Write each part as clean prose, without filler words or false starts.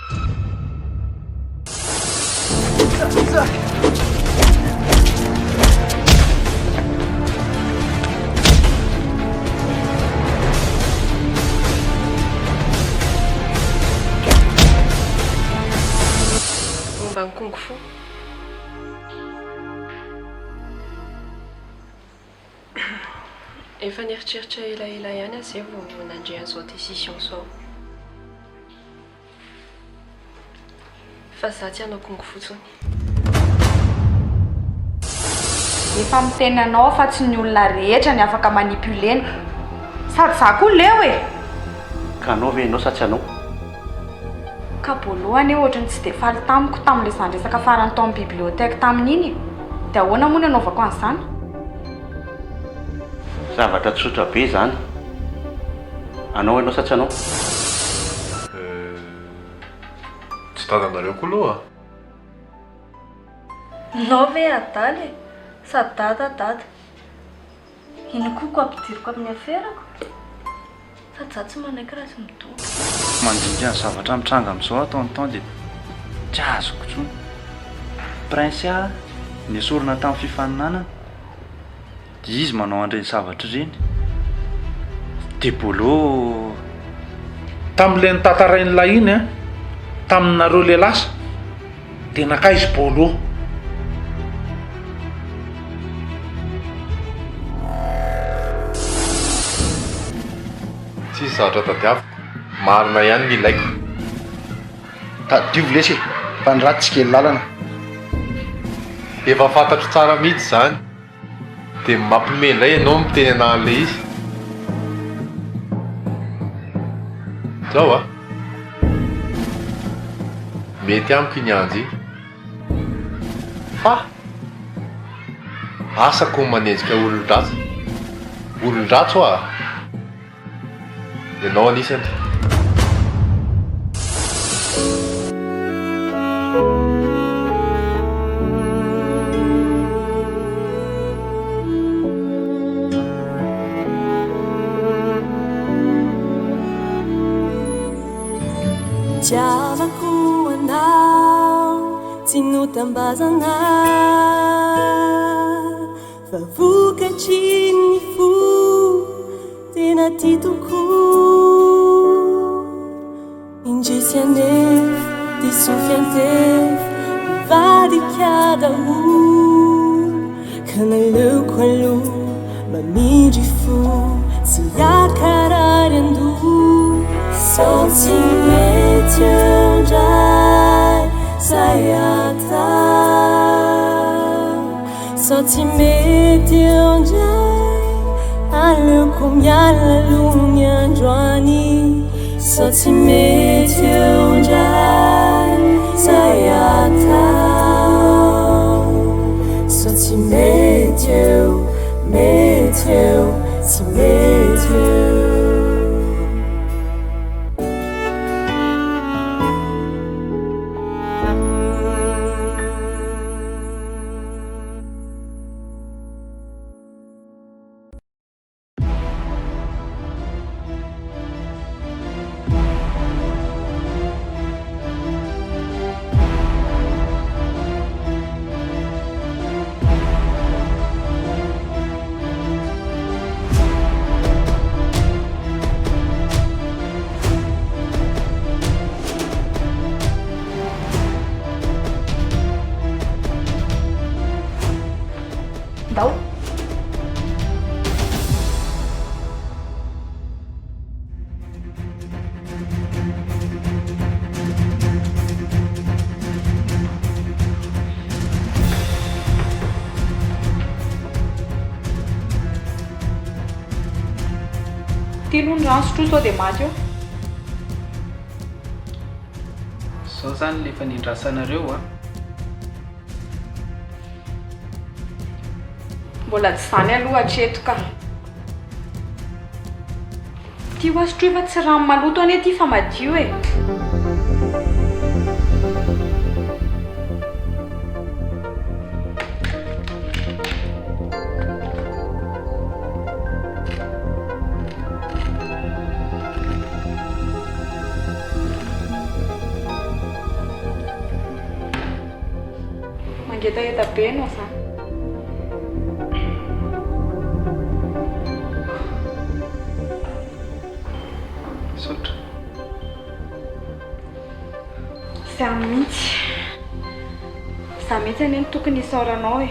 Momba ny kung fu. Efa nieritreritra elaela ihany aho zay vao nandre an'izao décision zao. Fa za tsy hanao kung fu tsony. Efa miteny anao fa tsy ny olona rehetra ny afaka manipulena. Sady za koa leo e. Ka anao ve ianao sa tsy anao? Ka voalohany ohatrany tsy dia faly tamiko tamin'ilay zandresaka farany tao amin'ny biblioteka tamin'iny. Dia ahoana moa ny anaovako an'izany? Zavatra tsotra be zany. Anao ianao sa tsy anao? Tsy dadanareo koa aloha. Nao ve adaly? Sady dada. Ino koa ko ampidiriko amin'ny aferako? Fa za tsy manaiky raha tsy midoka. Mandinika ny zavatra mitranga amin'izao ataony tao dia tsy azoko intsony. Prince nesorina tamin'ny fifaninanana dia izy manao an'ireny zavatra ireny. Dia bolo tamin'ilay nitantarain'ilay iny a taminareo le lasa dia naka izy bolo. Tsisy zavatra tadiaviko. Marina ihany ny ilaiko. Tadiovo lesy fa ny ratsy kely lalana. Efa fantatro tsara mihitsy zany. Dia mampimendray ianao miteny an'ilay izy. Zao a. Mety amiko iny anjy. Fa asako manenjika olon-dratsy. Olon-dratso a. Ianao anisany. Tiavako anao tsy notambazana fa vokatry ny fo tena ty tokoa indrisy anefa disofy antefa mivadika daholo ka naleoko aloha mamindry fo tsy akarary andoha sao tsy mety andray zay atao sao tsy mety andray aleoko miala aloha ny androany sao tsy mety andray zay atao sao tsy mety eo tsy mety eo. Ndao. Tilo ny rano sotroa sao dia maty eo. Zao zany le efa nindrasanareo a. Mbola tsy zany aloha hatreto ka. Ty ho asotro efa tsy rano maloto ane ty fa madio e. hetaheta be anao zany. Sotra. Za mihitsy. Za mihitsy anie no tokony isaoranao e.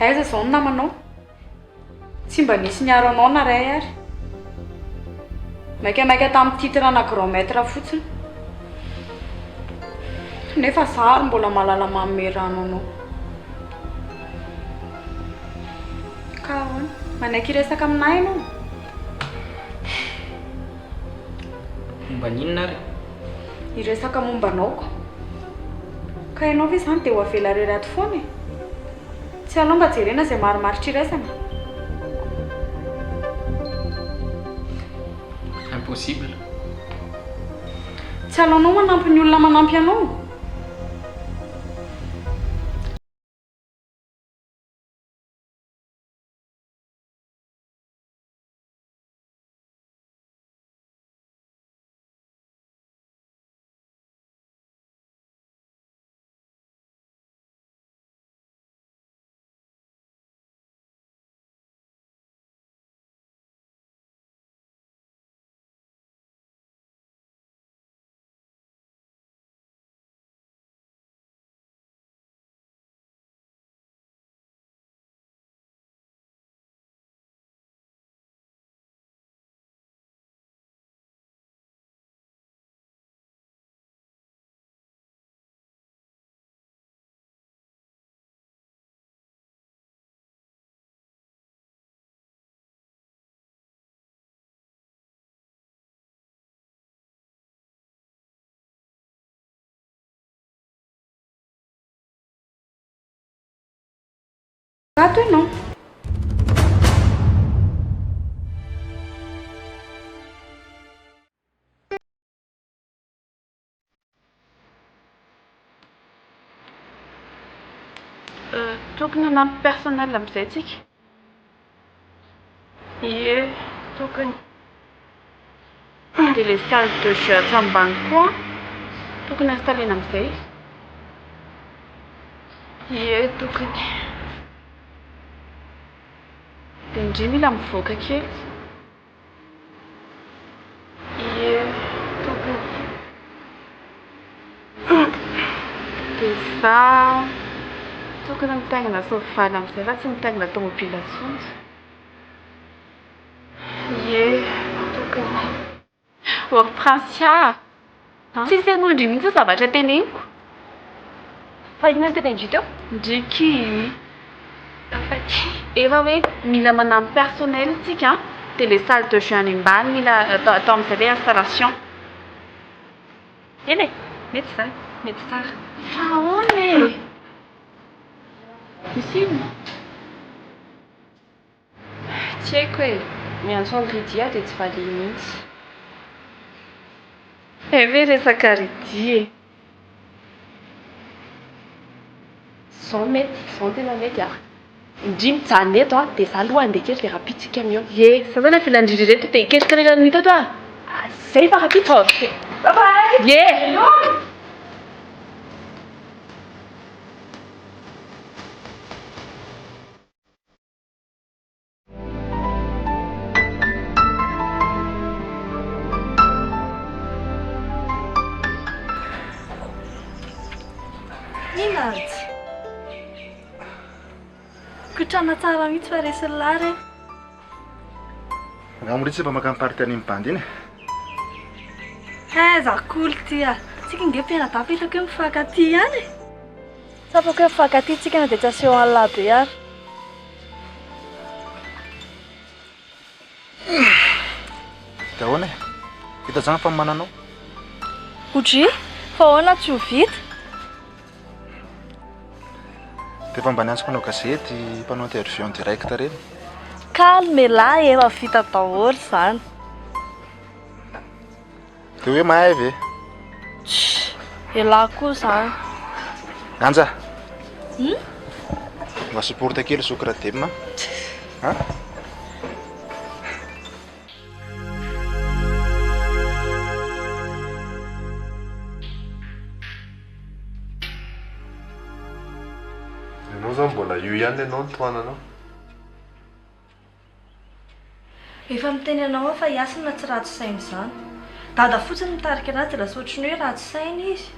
Aiza zao ny namanao? Tsy mba nisy niaro anao na ray ary. Maikamaika tamin'ny titrana grand maître fotsiny. Nefa za ary mbola malala manome rano anao. Ka ahoana? Manaiky hiresaka aminahy ianao? Momba n'inona ary? Hiresaka momba anaoko. Ka ianao ve zany dia ho avela reraty foana e? Tsy alao mba jerena izay marimaritra iraisana. Impossible. Tsy alaonao manampy ny olona manampy anao. Gato ianao. Tokony hanampy personnel amin'izay tsika. Ie, tokony. Dia ilay salle de jeu aty ambany koa tokony installena amin'izay. Ie, tokony. Dia indray mila mivoaka kely. Ie, tokony. Dia za tokony mitaingina soavaly amin'izay fa tsy mitaingina tômôbila intsony. Ie, tokony. Hortensia, tsisy ianao indray mihitsy zavatra teneniko. Fa inona no tenenindry teo? Ndriky. Efa hoe mila manampy personnel tsika, dia ilay salle de jeu any ambany mila atao amin'izay hoe installation. Eny e, mety izany, mety tsara. Fa ahoana e? Misy ino? Tsy haiko e, miantso an'i Lydia dia tsy valiany mihitsy. Ve resaka Lydia e? Zao mety, zao tena mety ah. Indrimy mijanona eto ah, dia za aloha andeha kely dia rapitsika amin'io. Ie, za zany avela indrindra reto dia iketrika rera n'hita to ah. Zay fa rapitsika. Bye bye. Ie. Inantsy? Kotrana tsara mihitsy fa resy lary. Ngamoritsy mba makamparty any bandy iny. Zakolo ty ah. Tsika nge mpianadafa hitako hoe mifankaty ihany. Sapako hoe mifankaty tsika na dia tsy aseho any labe ary. Dia ahoana e? Hita zany fa mananao. Odry, fa ahoana tsy ho vita? Dia efa mba niantsoko anao gazety mpanao interview en direct reny. Calme lahy, efa vita daholo izany. Dia hoe mahay ve? Elahy koa izany. Anja. Mba supporta kely sokra demma. Ha? zao mbola io ihany ianao ny toananao. Efa miteny anao fa hiasana tsy ratsy saina izany. Dada fotsiny mitarika anazy dia lasa ohatry ny hoe ratsy saina izy.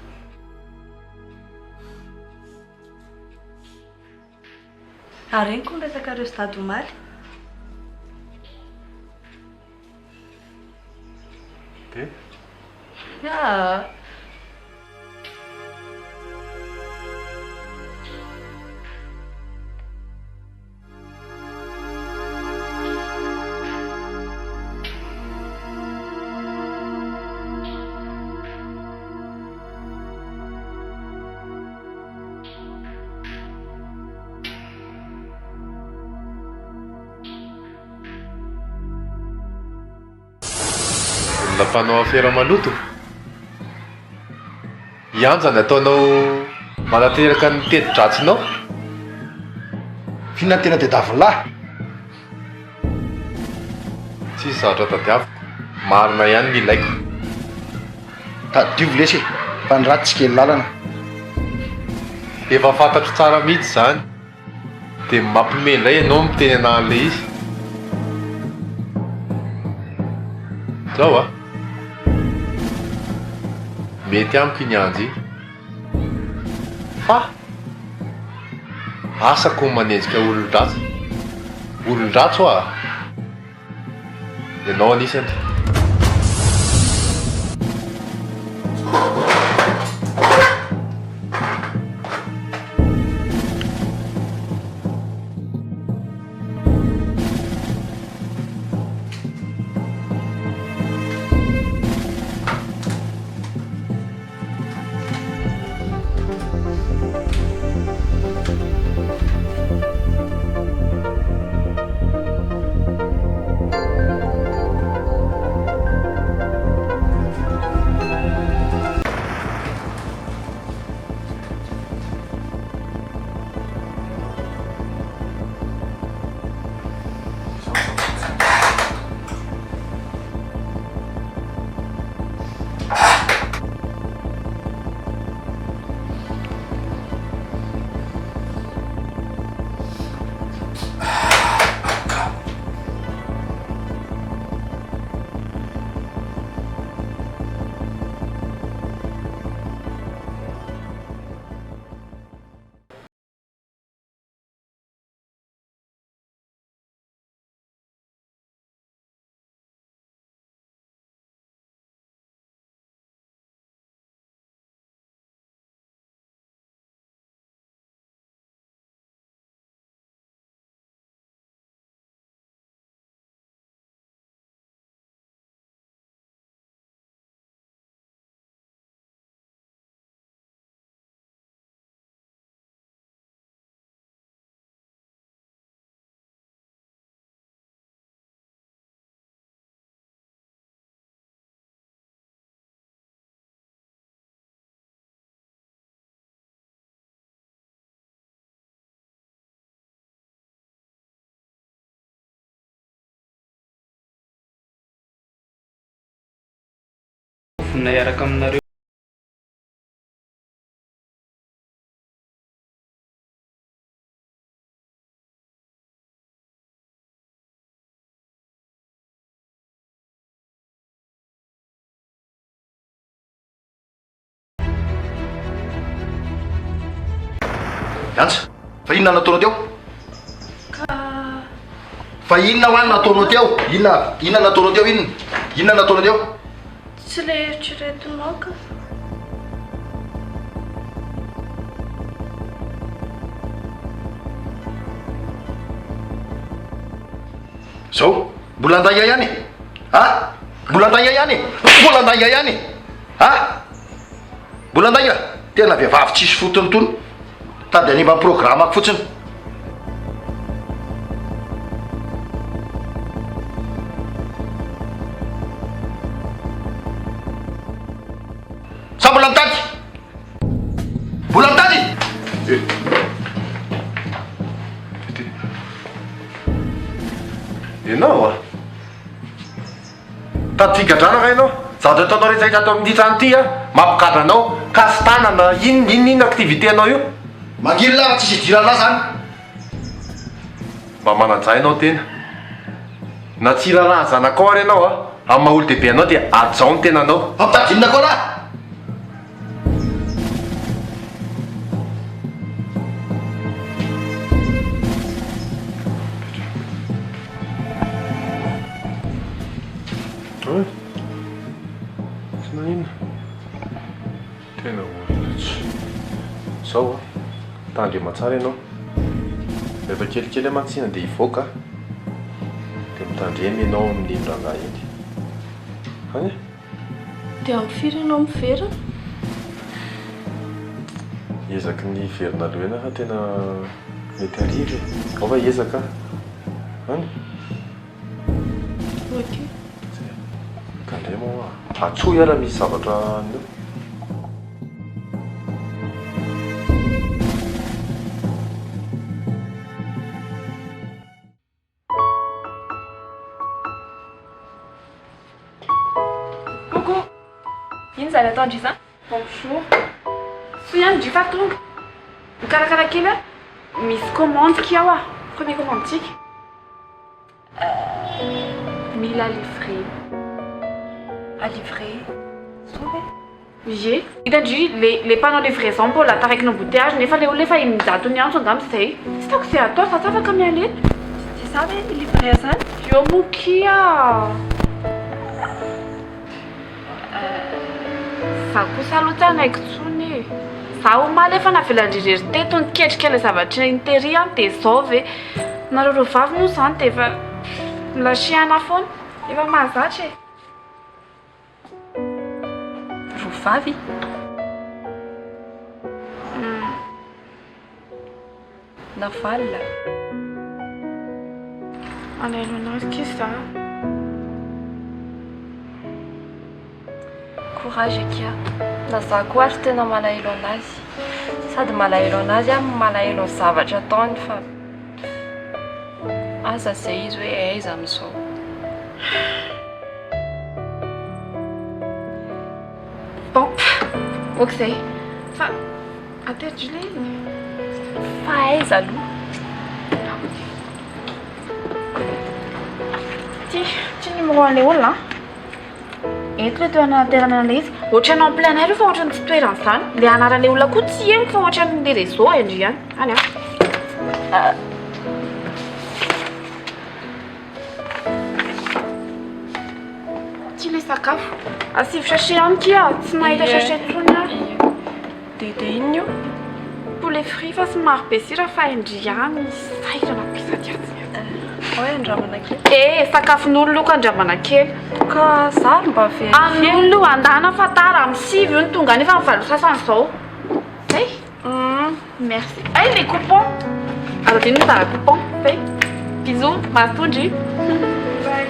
Areniko ny resaka ireo sy dady omaly. Ah. Mpanao afera maloto ianjany ataonao manateraka ny tedi-dratsinao. Fihinana tena tedavolahy. Tsisy zavatra tadiaviko, marina ihany ny ilaiko. Tadiovo lesy fa ny raty tsy kely lalana. Efa fantatro tsara mihitsy zany dia mampimendray ianao miteny an'ilay izy. Zao mety amiko iny anjy iny fa asako manenjika olon-dratsy. Olon-dratsy ho ianao anisany. Vonina hiaraka aminareo. Yantsa, fa inona nataonao teo? Fa inona ho any nataonao teo? Inona nataonao teo inona? Inona nataonao teo? Tsy le eritreretinao ka. Zao, mbola andaya ihany? Ha? Mbola andaya ihany? Mbola andaya ihany? Ha? Mbola andaya? Tena vehivavy tsisy fotony tony. Tady any mba programako fotsiny. Sa mbola mitady? Mbola mitady? Ianao tady figadranaka ianao. Zavatra ataonao rehetra ato amin'ny trano ity mampikadra anao ka sy tanana inona activité anao io. Mangily lava tsisy dirala zany. Mba mananjainao tena. Na tsy lalà zanakao ianao a, amin'ny maha olo-dehibe anao dia ajao ny tenanao. Ampitadinina koa lahy. Tsy nanina. Tena olona tsy. Zao a, tandrema tsara ianao. Rehefa kelikely mantsina dia hivoaka dia mitandremy ianao amin'ny rangahy eny. Any? Dia amin'ny firy ianao miverina? Ezaky ny verina aloha fa tena mety ariva. Ao fa ezaka. Any? Ok. Tandrema ao a. Atsoy ara misy zavatra anio. Coucou. Ino zany atao Ndry zany? Bonjour. Soiany Ndry fa tonga. Mikarakara kely a? Misy commande kia ao a. Premier commande tsika. Mila livrer. À livrer. Sauvé. Ye. Hitandry le panneau livraison mbola taraiky ny embouteillage nefa le olona efa mizato ny antso angamba zay. Tsy taoko izay atao fa tsy afaka mialena. Dia sa hoe livrer zany? Yo mokia. Za kosa aloha tsy anaiko tsony. Za omaly efa navelandrirery teto niketrika le zavatra interia dia zao ve. Nareo ro vavy moa zany dia efa milasiana foana. Efa mahazatra e. Rovavy? Navalina. Alailo anazy kisa. Courage Kia. Na za koa ary tena malahelo anazy. Sady malahelo anazy a malahelo ny zavatra ataony fa aza zay izy hoe aiza amin'izao. Bon, ok zay. Fa atety le Fa aiza aloha. Ty numéro an'ilay olona. Eto le toerana naterana an'ilay izy. Ohatranao en plein air io fa ohatran'ny tsy toerana izany. Le anaran'ilay olona koa tsy haiko fa ohatran'ilay réseau endry ihany. Any a. Ty le sakafo. Asivy sachet ihany kia. Tsy mahita sachet tsony a. Dia inona io? Poulet frit fa somary be sira fa endry ihany. Sahirana pisa tiatsy. Hoe andramana kely. Sakafon'olona ka andramana kely. Ka za mba very. Amin'olona andana fa tara amin'ny sivy io ny tonga nefa amin'ny valo sasany izao. Zay. Merci. Ay, les coupons. Alors, dis-nous ça, coupon. Fais. Bisous. Mastouji. Bye.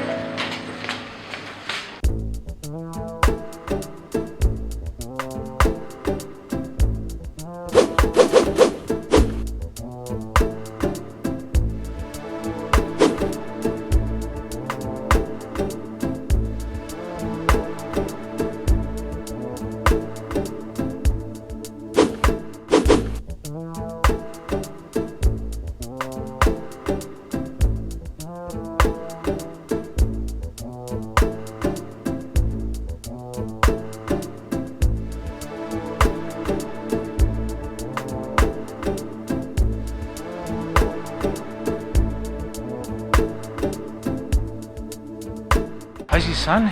Aiza izany?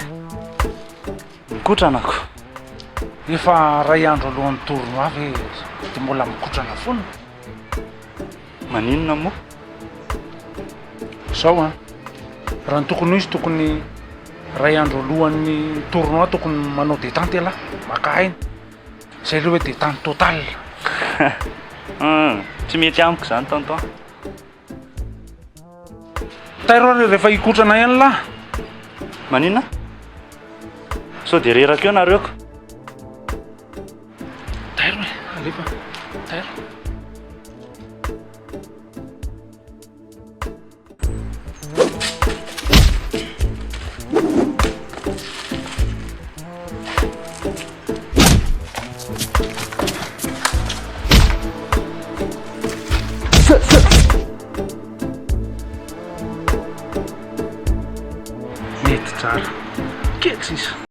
Mikotranako. Efa ray andro alohan'ny torno avy dia mbola mikotrana foana. Maninona moa? Sao a. Raha ny tokony izy tokony ray andro alohan'ny torno tokony manao détente lahy, maka aina. Zay ilay hoe détente totale. Tsy mety amiko zany tonton. Tairo rehefa hikotrana ihany lahy. Maninona? Sao dia reraka eo nareoko. Tairo e, alefa. Tairo. tsisa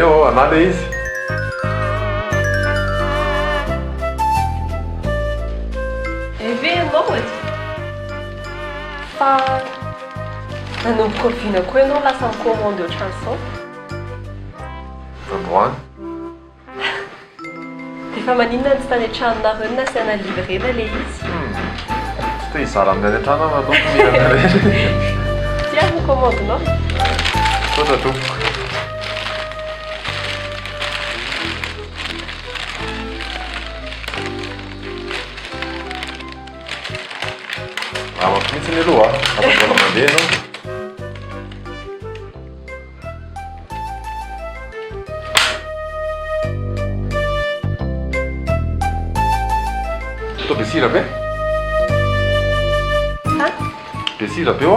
eo anala izy Eve ianao edy fa nanomboka viana koa ianao lasa micommande aux chansons androany Efa maninona ny tsy tanetranonareo ny nasiana livrena le izy tsy te hizara amin'ny any an-trano aho ataoko mihinana reny Tia ny commandinao Totra tompoko Amako mihitsy ny aloha afaka mandeha ianao Tô be sirape? Be sirape eo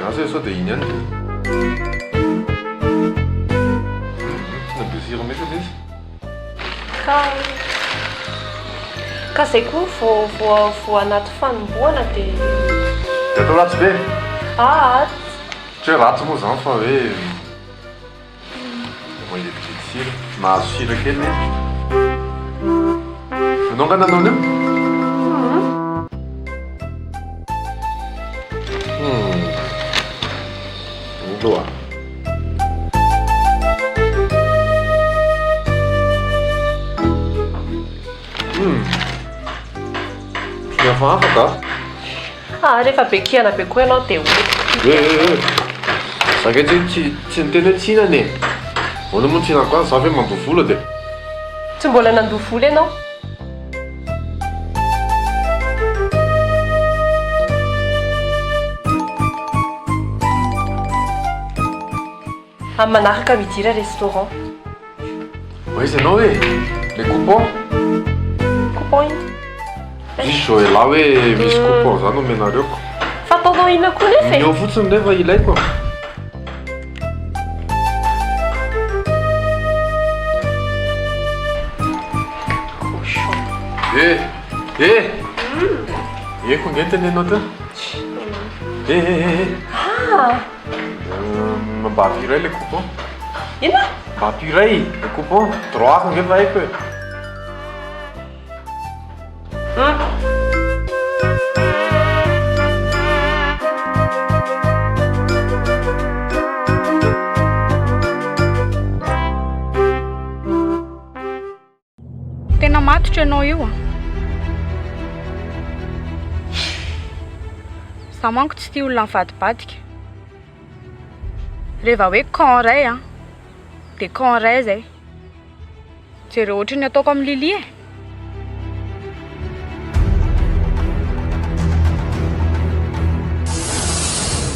Asa sao dia iny ihany Tsy be sira mihitsy izy Ka zay koa vao anaty fanomboana dia Dia atao ratsy be tsy hoe ratsy moa zany fa hoe mangetitety sira mahazo sira kely izy Anao nga nanao an'io? Loa Tsy miafafaka rehefa be kiana be koa ianao dia Sangatsy tsy niteny hoe tsinany e Hoana moa ny tsinako azy, za hoe mandoha vola dia Tsy mbola nandoha vola ianao Amin'ny manaraka midira restaurant Izy ianao hoe le coupon Coupon iny Misy zao ela hoe misy coupon zany omenareoko Fa ataonao ina koa nefa Eo fotsiny nefa ilaiko Cochon Eko ngentiny ianao teo. Mba apy iray le coupon. Ina? Mba apy iray le coupon. Droit nge fa haiko e. Tena matotra ianao io a. Za manko tsy tia olona mivadibadika. Rehefa hoe camp ray a, dia camp ray zay. Jereo ohatra ny ataoko amin'ny Lily e.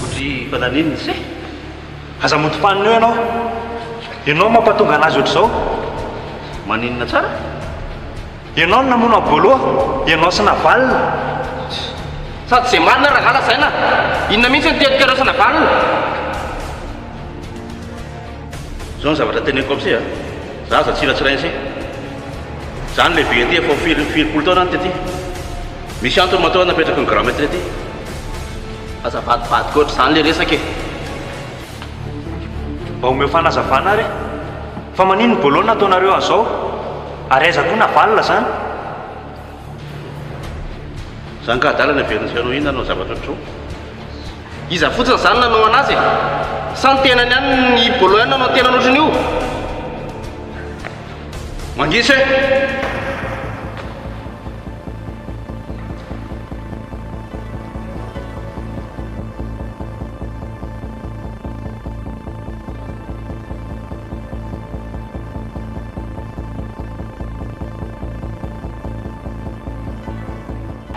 Otry fananininy se. Aza motim-panina eo ianao. Ianao mampatonga anazy ohatr'izao. Maninona tsara? Ianao no namono aboloha, ianao sy navalina. Sady izay marina raha lazaina. Inona mihitsy ny tetikeraosana valina. Zao ny zavatra teneniko amin'izay a. Za aza tsiratsirainy se. Zany lehibe aty efa filo-polo taona any ty aty. Misy antony matoa napetraka ny grametre aty. Aza vadivadika ohatr' izany le resaka e. Mba omeo fanazavana ary. Fa manino ny boloha nataonareo an'izao? Ary aiza koa navalina zany? Zany ka adalana velontsika anao iny nanao zavatra ohatr'izao. Iza fotsiny izany nanao anazy e. Sa ny tenany ihany ny bolo ihany nanao tena ohatran'io. Mangisy e!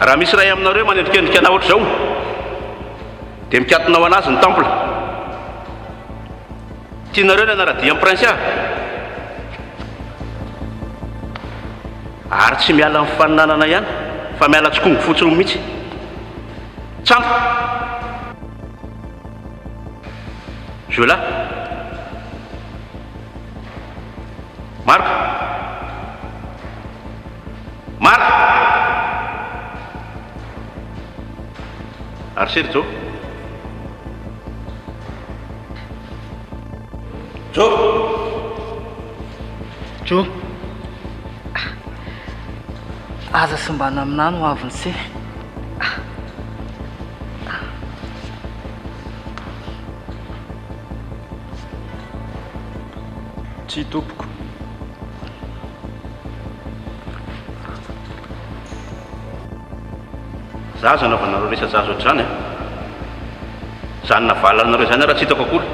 Raha misy ray aminareo manendrikendrika anahy ohatr'izao dia mikatonao anazy ny temple. Tianareo ny anara-dia amin'ny prince ary tsy miala amin'ny faninanana ihany fa miala tsokongo fotsiny mihitsy. Tsampo! Jola! Marco! Marco! Arsery Jo! Jo! Jo! Aza simbana aminany ho aviny se. Tsy tompoko. Za aza nanaovanareo resa-jazo ohatr'izany a. Zany navalanareo zany raha tsy hitako akory.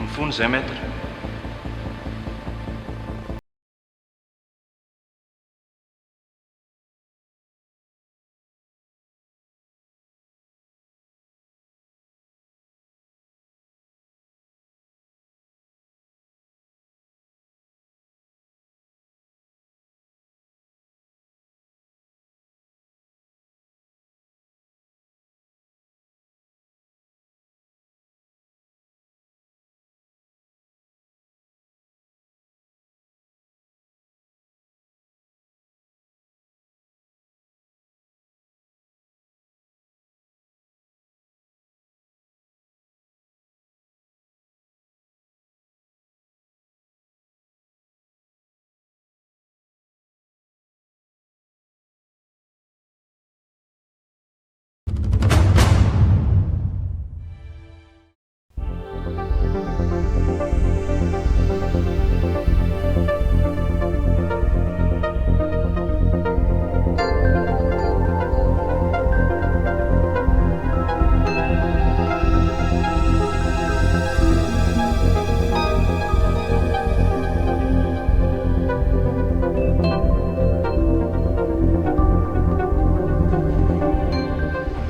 Mifony zay maître.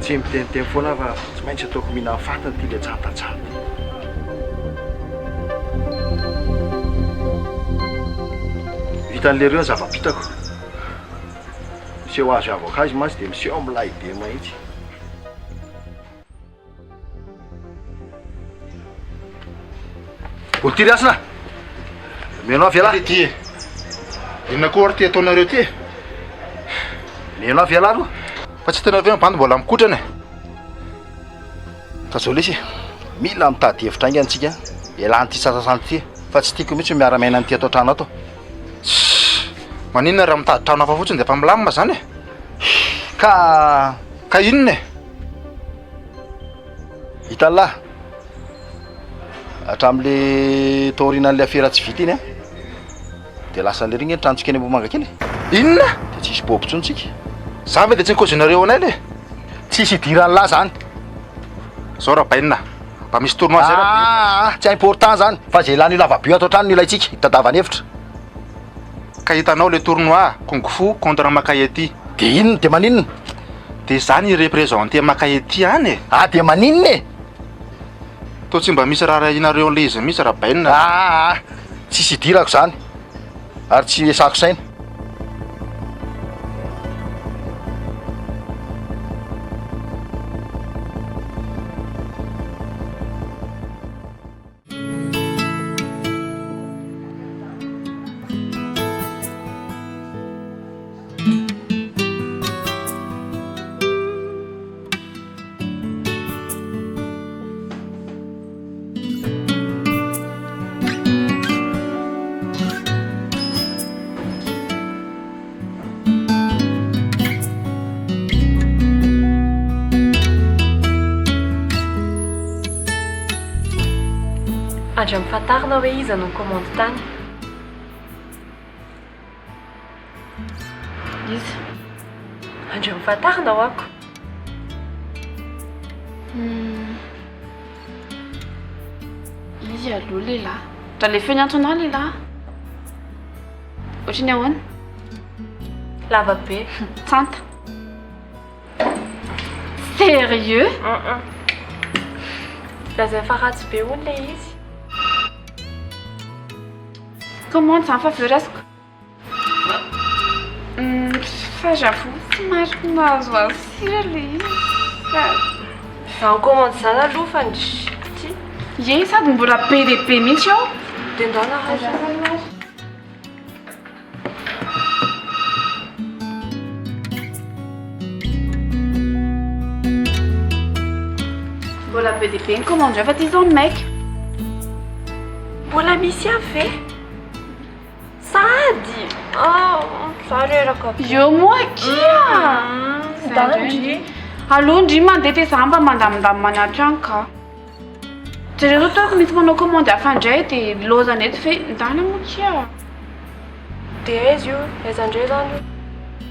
Tsy miteniteny foana fa tsy maintsy ataoko mihina fatany ty le tsatatsata. Vitan'le reo ny zava-pitako. Miseho azo avoka azy mantsy dia miseho milay be mahitsy. Ho ty rasina! Meno avy ala. Ty. Inona koa ary ty ataonareo ty? Meno avy ala aloha. Fa tsy tena avy bandy mbola mikotrana. Ka zao lesy. Mila mitady hevitra aingana antsika. Ialany ty sasasany ty. Fa tsy tiako mihitsy miara-maina an'ity atao trano ato. Maninona raha mitady trano hafa fotsiny dia efa milamina zany e? Ka inona e? Hitan'lahy. Hatramin'le taorianan'le afera tsy vita iny a. Dia lasa le ringny tranontsika eny Mbomanga kely. Inona? Dia tsisy bobontsontsika. Za ve dia tsy nikozinareo anay le? Tsisy idiran'lahy zany. Zao raha bainina. Mba misy tournoi zay raha. Tsy important zany. Fa zay ilany lava-bio atao trano ilaitsika. Hitadavany hevitra. Ka hitanao le tournoi kung fu contre Makaety. Dia inona? Dia maninona? Dia zany représenté Makaety any e. Dia maninona e? Tô tsy mba misy raha inareo le izy misy raha bainina. Tsisy idirako zany. Ary tsy esako saina. Andra mifantarina hoe iza no komandy tany. Iza? Andra mifantarina ho ako. Izy aloha lehilahy. Raha le feo antsoina lehilahy. Ohatrany ahoana? Lava be. Tsanta. Sérieux? Lazay fa ratsy be hono le izy. Comment ça fa fresco? Fa j'avoue, somary nahazo asira le izy. Za komandy zany aloha fa ty. Ye sady mbola be dia be mihitsy ao. Dia ndana raha. Mbola be dia be ny commande fa ty zao maiky. Mbola misy avy e? Sady! Zareraka be. Eo moa kia! Dandry. Allo ndry mandeha ty za mba mandamindamina an-trano ka. Jereo zao misy manao commande hafa indray dia lozana eto fe ndana moa kia. Dia aiza io? Aiza indray zany io?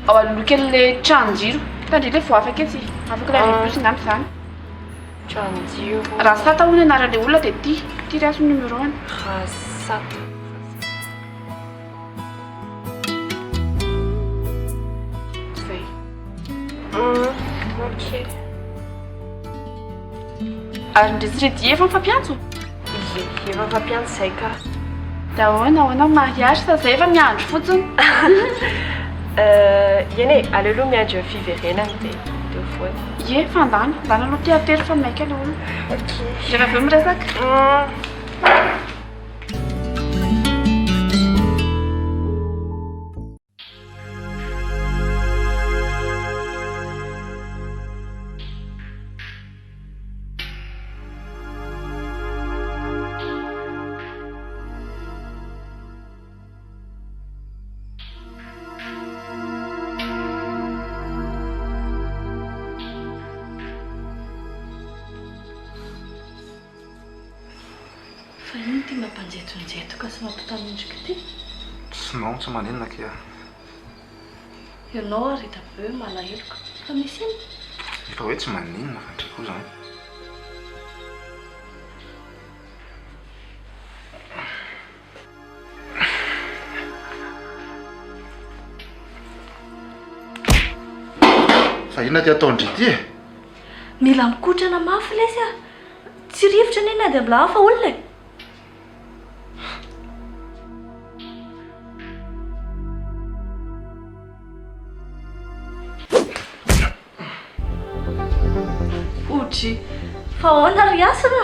Ao aloha kely le tranojiro. Tandry le vao afaka etsy. Afaka le aribus ngamba zany. Tranojiro. Rasata hono anaran'ilay olona dia ty raso numéro-any. Rasata. Zay. Ok. Ary ndresiredy efa mifampiantso? Ie, efa mifampiantso izay ka. Da ahoana mariage sa zay efa miandro fotsiny? Eny e, aleo aloha miandro fiverenana dia voany. Ie, fandana aloha ty atery fa maika ilay olona. Ok. Rehefa avy eo miresaka. Fa ino ty mampanjetonjetoka sy mampitanindrika ty? Sinon tsy maninona kia. Ianao arita be malaheloka. Fa misy ino? Efa hoe tsy maninona fa ndray koa zany. Fa inona ty ataondry ty e? Mila mikotrana mafy lesy a. Tsy rivotra nena dia mbola hafa olona e. Fa ahoana ry asana?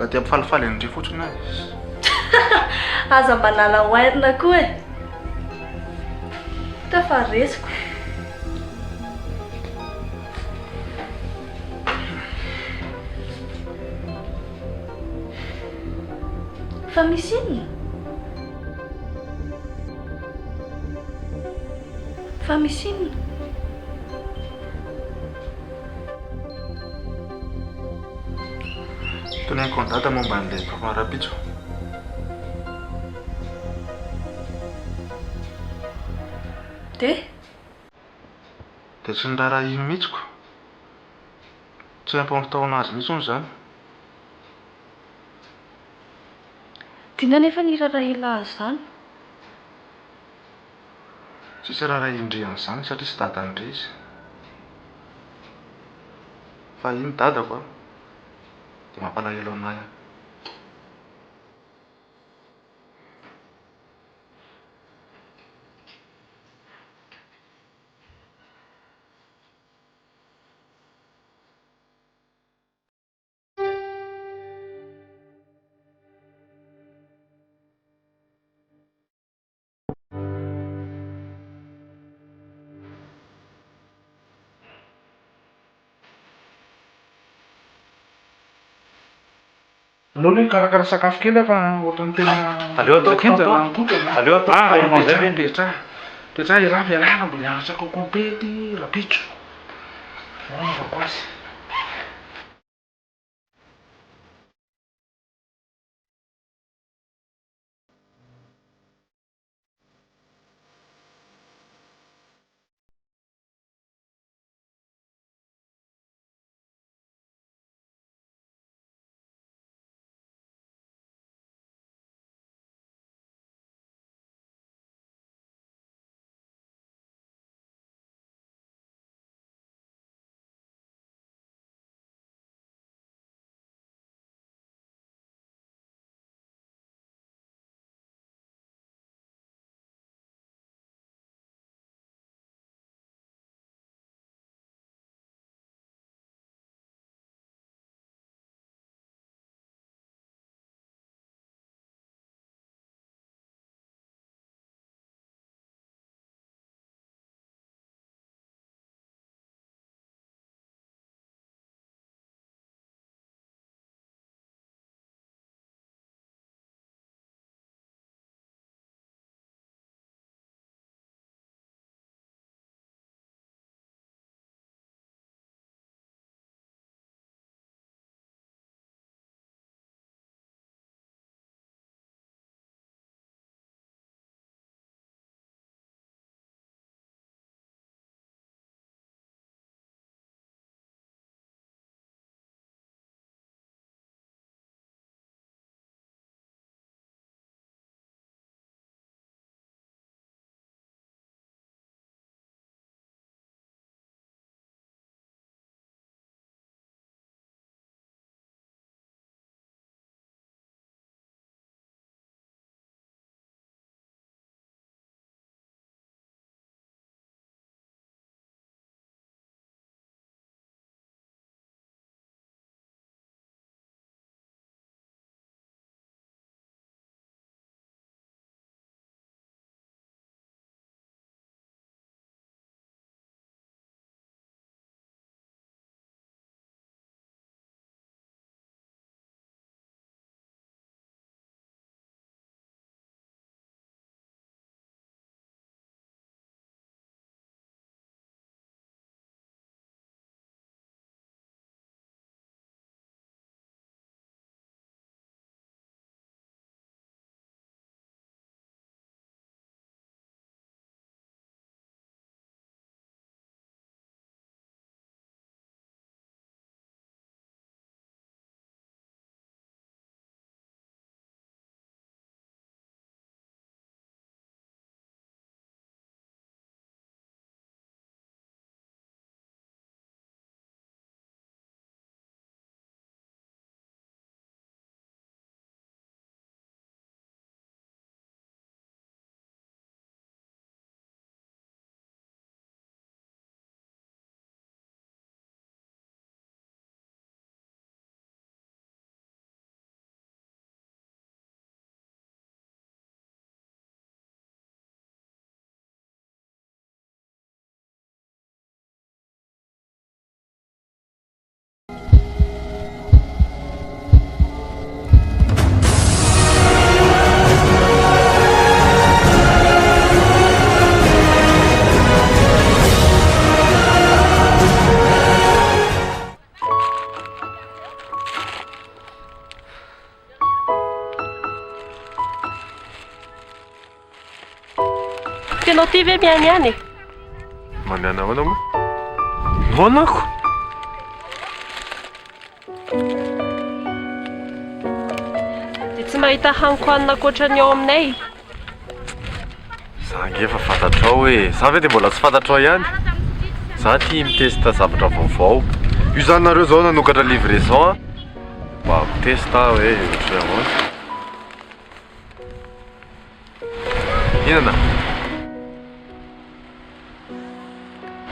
mba tia ampifalifaly andre fotsiny azy aza mba nala oairina koa e tafaresiko fa misy inona fa misy inona toneniko ny data momba an'ilay mpamarapitso de tsy ny raha iny mihitsiko tsy ampamitaona azy mihitsy ony zany dina nefa nirara ila azy zany tsisy raha indrian'izany satria sy dada ndre izy fa iny dadako a dia mampalahelo anay a aleo ny karakara sakafo kely fa ohatrany tena toetra iraha fiarahana mbo nianatra ko kompety rapitso anaovako azy Mety anao ty ve mianiany e? Maniana ahoana moa? Noanako? Dia tsy mahita haniko hanina ankoatrany ao aminay. Za nge fa fantatrao hoe za ve dia mbola tsy fantatrao ihany. Za tia mitesta zavatra vaovao. Io zany nareo zao nanokatra livraison mba mitesta hoe ohatry ahoana. Inana?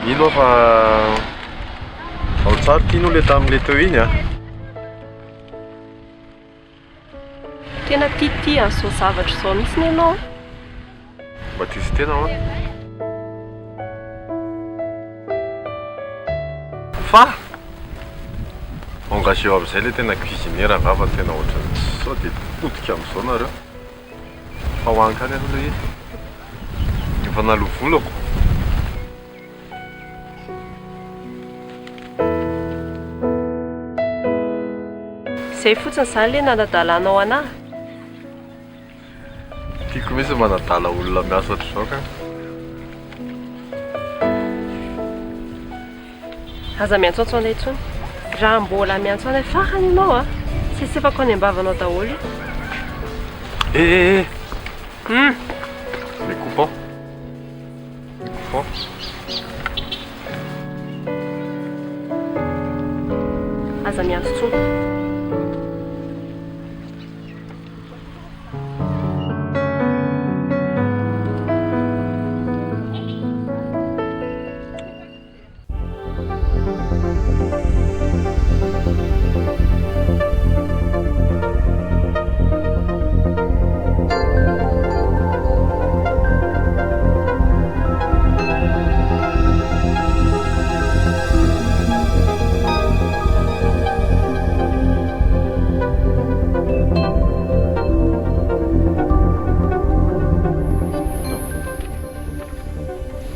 Ino fa ao tsara tianao le tamin'le teo iny a? Tena tia an'izao zavatra izao mihitsy ianao. Mba tia sy tena ahoana? Fa engagé amin'izay le tena cuisinière vava tena ohatrany tsy sao dia potika amin'izao nareo. Fa hoanikany aloha le izy. Efa nalovolako. Izay fotsiny izany le nanadalanao anahy. Tiako misy manadala olona miasa ohatr'izao ka. Aza miantsoantso anay intsony. Raha mbola miantso anay farany ianao a. Sesefako any am-bavanao daholo. Les coupons. Les coupons. Aza miantso intsony.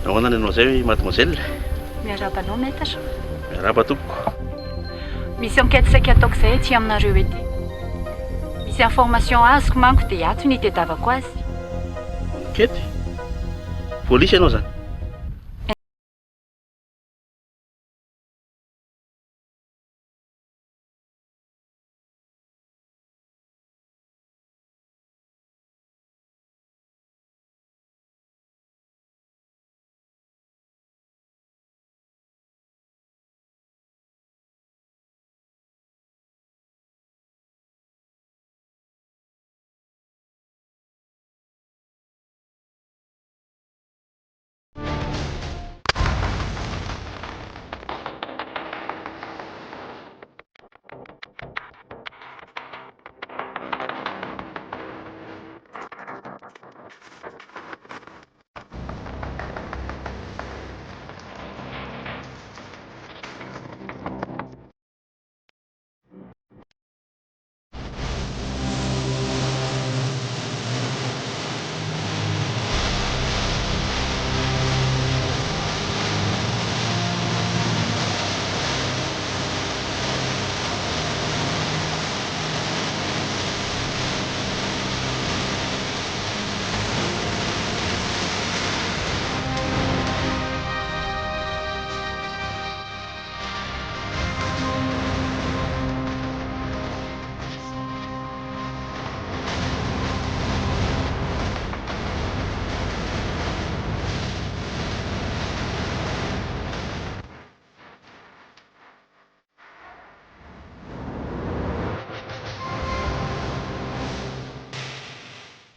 Ahoana ianao zay mademoiselle? Miarabanao maître. Miaraba tompoko. Misy enquête saika ataoko izay aty aminareo ety. Misy information azoko manko dia ato ny itadiavako azy. Enquête? Polisy ianao zany?